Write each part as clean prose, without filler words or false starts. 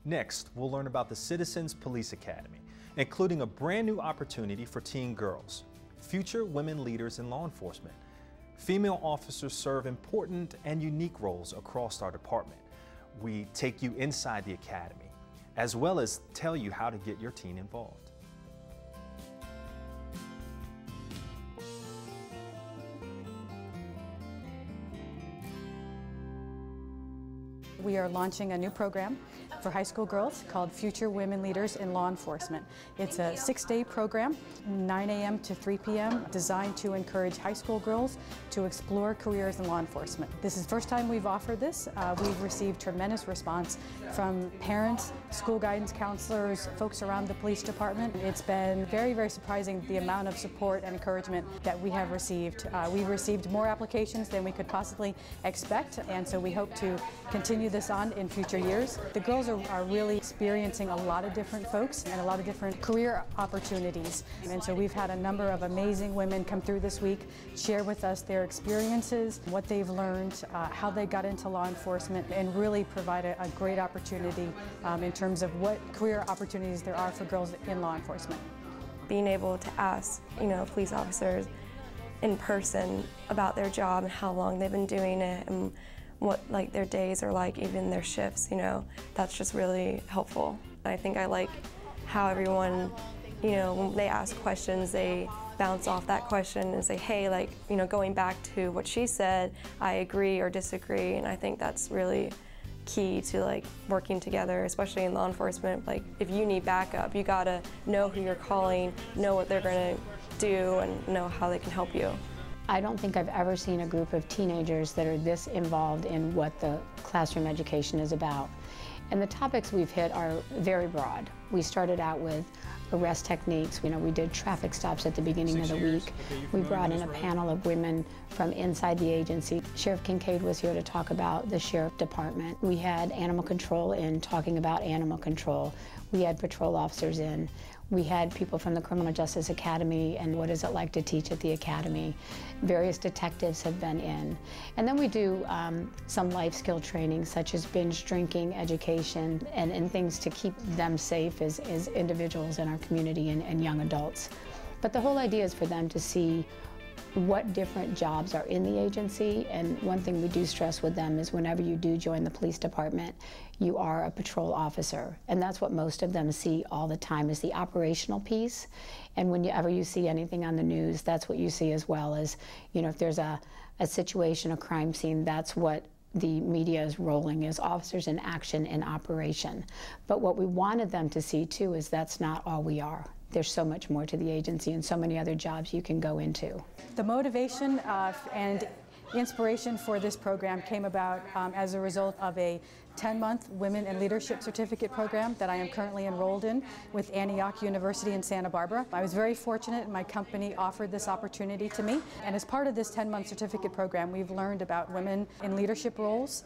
Next, we'll learn about the Citizens Police Academy, including a brand new opportunity for teen girls, future women leaders in law enforcement. Female officers serve important and unique roles across our department. We take you inside the academy, as well as tell you how to get your teen involved. We are launching a new program for high school girls called Future Women Leaders in Law Enforcement. It's a 6-day program, 9 a.m. to 3 p.m., designed to encourage high school girls to explore careers in law enforcement. This is the first time we've offered this. We've received tremendous response from parents, school guidance counselors, folks around the police department. It's been very, very surprising the amount of support and encouragement that we have received. We've received more applications than we could possibly expect, and so we hope to continue this on in future years. The girls are really experiencing a lot of different folks and a lot of different career opportunities. And so we've had a number of amazing women come through this week, share with us their experiences, what they've learned, how they got into law enforcement, and really provide a great opportunity in terms of what career opportunities there are for girls in law enforcement. Being able to ask, police officers in person about their job and how long they've been doing it and what their days are like, even their shifts, that's just really helpful. I think I like how everyone, when they ask questions, they bounce off that question and say, hey, going back to what she said, I agree or disagree, and I think that's really key to working together, especially in law enforcement. If you need backup, you gotta know who you're calling, know what they're gonna do, and know how they can help you. I don't think I've ever seen a group of teenagers that are this involved in what the classroom education is about. And the topics we've hit are very broad. We started out with arrest techniques. We did traffic stops at the beginning of the week. We brought in a panel of women from inside the agency. Sheriff Kincaid was here to talk about the sheriff department. We had animal control in talking about animal control. We had patrol officers in. We had people from the Criminal Justice Academy and what is it like to teach at the academy. Various detectives have been in. And then we do some life skill training, such as binge drinking education and things to keep them safe as individuals in our community and young adults. But the whole idea is for them to see what different jobs are in the agency, and one thing we do stress with them is whenever you do join the police department, you are a patrol officer, and that's what most of them see all the time, is the operational piece. And whenever you see anything on the news, that's what you see as well, as if there's a situation, a crime scene, that's what the media is rolling, is officers in action in operation. But what we wanted them to see too is that's not all we are. There's so much more to the agency and so many other jobs you can go into. The motivation and inspiration for this program came about as a result of a 10-month Women in Leadership Certificate program that I am currently enrolled in with Antioch University in Santa Barbara. I was very fortunate, and my company offered this opportunity to me. And as part of this 10-month certificate program, we've learned about women in leadership roles,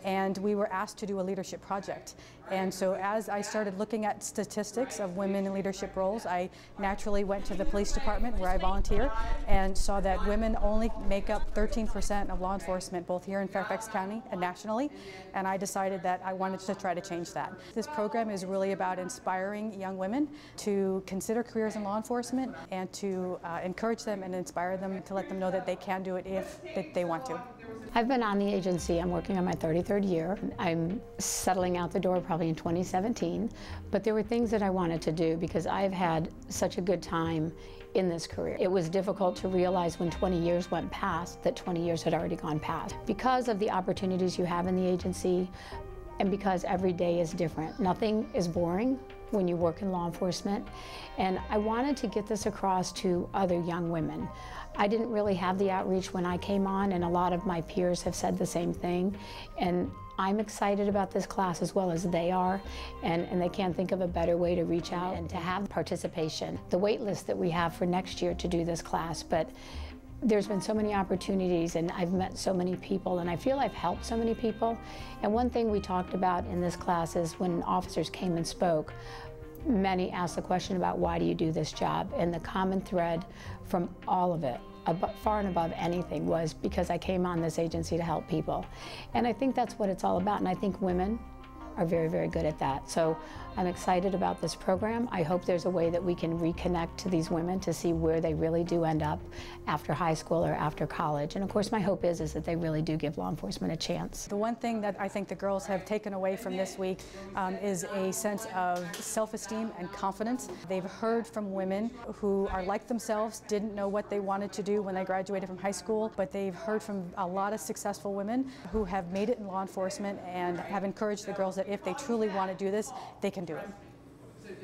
and we were asked to do a leadership project. And so as I started looking at statistics of women in leadership roles, I naturally went to the police department where I volunteer and saw that women only make up 13% of law enforcement, both here in Fairfax County and nationally. And I decided that I wanted to try to change that. This program is really about inspiring young women to consider careers in law enforcement and to encourage them and inspire them to let them know that they can do it if they want to. I've been on the agency, I'm working on my 33rd year. I'm settling out the door probably in 2017, but there were things that I wanted to do because I've had such a good time in this career. It was difficult to realize when 20 years went past that 20 years had already gone past. Because of the opportunities you have in the agency and because every day is different. Nothing is boring when you work in law enforcement, and I wanted to get this across to other young women. I didn't really have the outreach when I came on, and a lot of my peers have said the same thing, and I'm excited about this class as well as they are, and they can't think of a better way to reach out and to have participation. The wait list that we have for next year to do this class, but there's been so many opportunities and I've met so many people and I feel I've helped so many people. And one thing we talked about in this class is when officers came and spoke, many asked the question about why do you do this job? And the common thread from all of it, far and above anything, was because I came on this agency to help people. And I think that's what it's all about. And I think women are very, very good at that. So I'm excited about this program. I hope there's a way that we can reconnect to these women to see where they really do end up after high school or after college. And of course, my hope is that they really do give law enforcement a chance. The one thing that I think the girls have taken away from this week is a sense of self-esteem and confidence. They've heard from women who are like themselves, didn't know what they wanted to do when they graduated from high school, but they've heard from a lot of successful women who have made it in law enforcement and have encouraged the girls that if they truly want to do this, they can do it.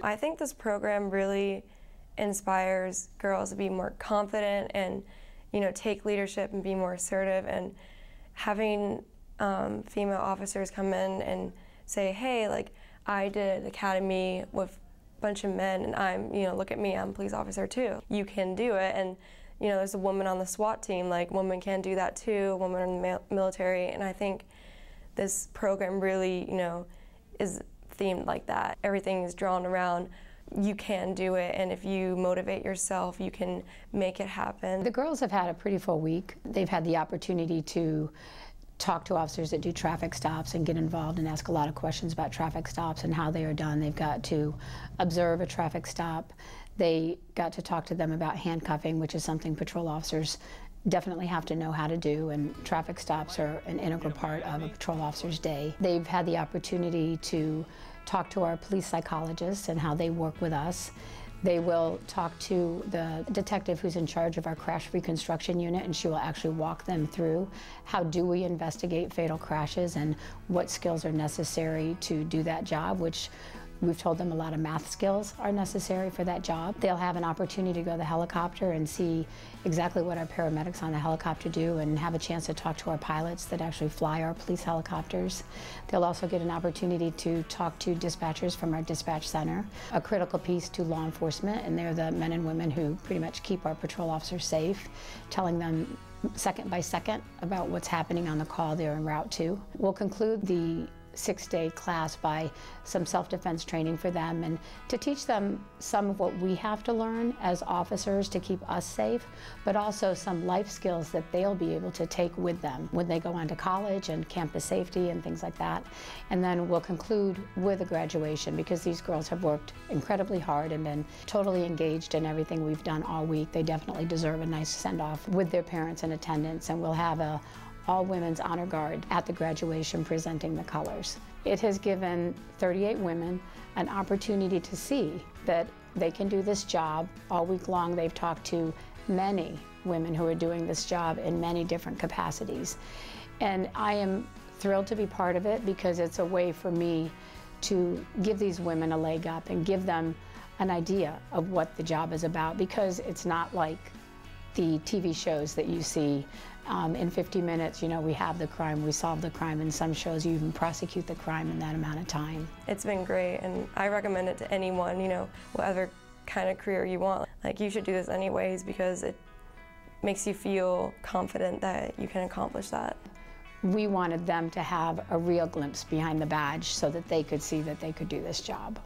I think this program really inspires girls to be more confident and, you know, take leadership and be more assertive, and having female officers come in and say, hey, like, I did an academy with a bunch of men and I'm, you know, look at me, I'm a police officer too. You can do it. And, you know, there's a woman on the SWAT team, like, women can do that too, women in the military. And I think this program really, you know, is themed like that. Everything is drawn around you can do it, and if you motivate yourself, you can make it happen. The girls have had a pretty full week. They've had the opportunity to talk to officers that do traffic stops and get involved and ask a lot of questions about traffic stops and how they are done. They've got to observe a traffic stop. They got to talk to them about handcuffing, which is something patrol officers definitely have to know how to do, and traffic stops are an integral part of a patrol officer's day. They've had the opportunity to talk to our police psychologists and how they work with us. They will talk to the detective who's in charge of our crash reconstruction unit, and she will actually walk them through how do we investigate fatal crashes and what skills are necessary to do that job, which we've told them a lot of math skills are necessary for that job. They'll have an opportunity to go to the helicopter and see exactly what our paramedics on the helicopter do and have a chance to talk to our pilots that actually fly our police helicopters. They'll also get an opportunity to talk to dispatchers from our dispatch center, a critical piece to law enforcement, and they're the men and women who pretty much keep our patrol officers safe, telling them second by second about what's happening on the call they're en route to. We'll conclude the 6-day class by some self-defense training for them and to teach them some of what we have to learn as officers to keep us safe, but also some life skills that they'll be able to take with them when they go on to college and campus safety and things like that. And then we'll conclude with a graduation, because these girls have worked incredibly hard and been totally engaged in everything we've done all week. They definitely deserve a nice send-off with their parents in attendance, and we'll have a all-women's honor guard at the graduation presenting the colors. It has given 38 women an opportunity to see that they can do this job. All week long they've talked to many women who are doing this job in many different capacities. And I am thrilled to be part of it, because it's a way for me to give these women a leg up and give them an idea of what the job is about, because it's not like the TV shows that you see in 50 minutes, you know, we have the crime, we solve the crime. In some shows, you even prosecute the crime in that amount of time. It's been great, and I recommend it to anyone, you know, whatever kind of career you want. Like, you should do this anyways, because it makes you feel confident that you can accomplish that. We wanted them to have a real glimpse behind the badge so that they could see that they could do this job.